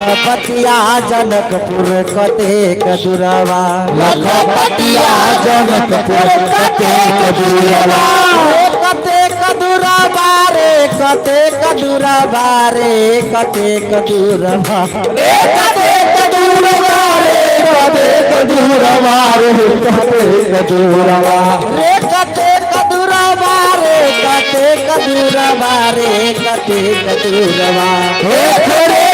लखपतिया जनकपुर कतेक दूरवा, लखपतिया जनकपुर कतेक दूरवा, कतेक दूरवा रे कतेक दूरवा रे कतेक दूरवा, कतेक दूरवा रे कतेक दूरवा रे कतेक दूरवा रे कतेक दूरवा रे कतेक दूरवा रे कतेक दूरवा हे थोड़े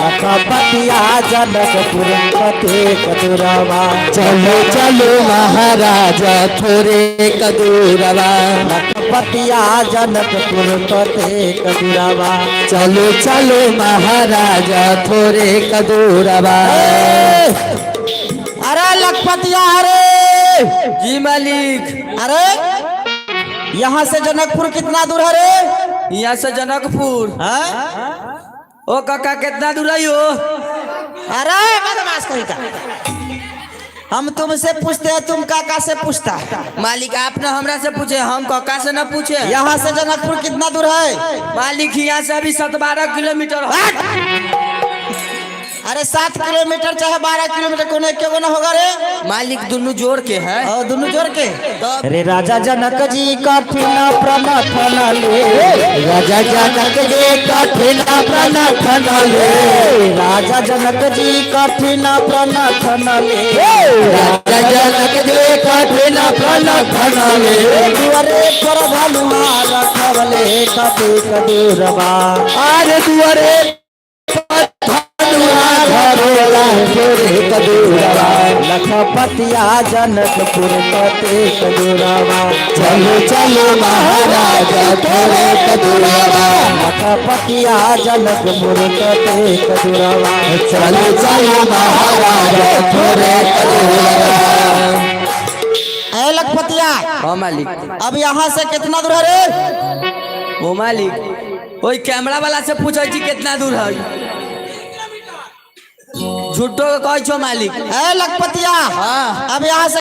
लखपतिया जनकपुर कतेक दूरवा, चलो चलो महाराजा थोड़े कदूरवा, लखपतिया जनकपुर कतेक दूरवा, चलो चलो महाराजा थोड़े कदूरवा। अरे लखपतिया, अरे जी मालिक। अरे यहाँ से जनकपुर कितना दूर है रे? यहाँ से जनकपुर ओ काका कितना दूर है यो? अरे बदमाश कहीं का, हम तुमसे पूछते हैं तुम काका से पूछता। मालिक आपने हमरा से पूछे, हम काका से न पूछे। यहाँ से जनकपुर कितना दूर है? मालिक यहाँ से अभी 12 किलोमीटर है। अरे 7 किलोमीटर चाहे 12 किलोमीटर कोने क्यों ना होगा रे? मालिक दोनों जोड़ के है। दोनों जोड़ के अरे राजा जनक जी कठिन प्रणथन ले, राजा जनक जी कठिन प्रणथन ले, राजा जनक जी कठिन प्रणथन ले, राजा जनक जी कठिन प्रणथन ले, दुआरे पर भलुआ रखवले कतेक दूरवा, अरे दुआरे लखपतिया जनकपुर कतेक दूरवा, चलो चलो महाराजा थोड़े कदूरवा, लखपतिया जनकपुर कतेक दूरवा, चलो चलो महाराजा थोड़े कदूरवा। ए लखपतिया, हाँ मालिक। अब यहाँ से कितना दूर है रे? ओ मालिक वही कैमरा वाला से पूछे छी कितना दूर है। झूठो कह छो मालिक। ए लखपतिया, हाँ। अब यहाँ से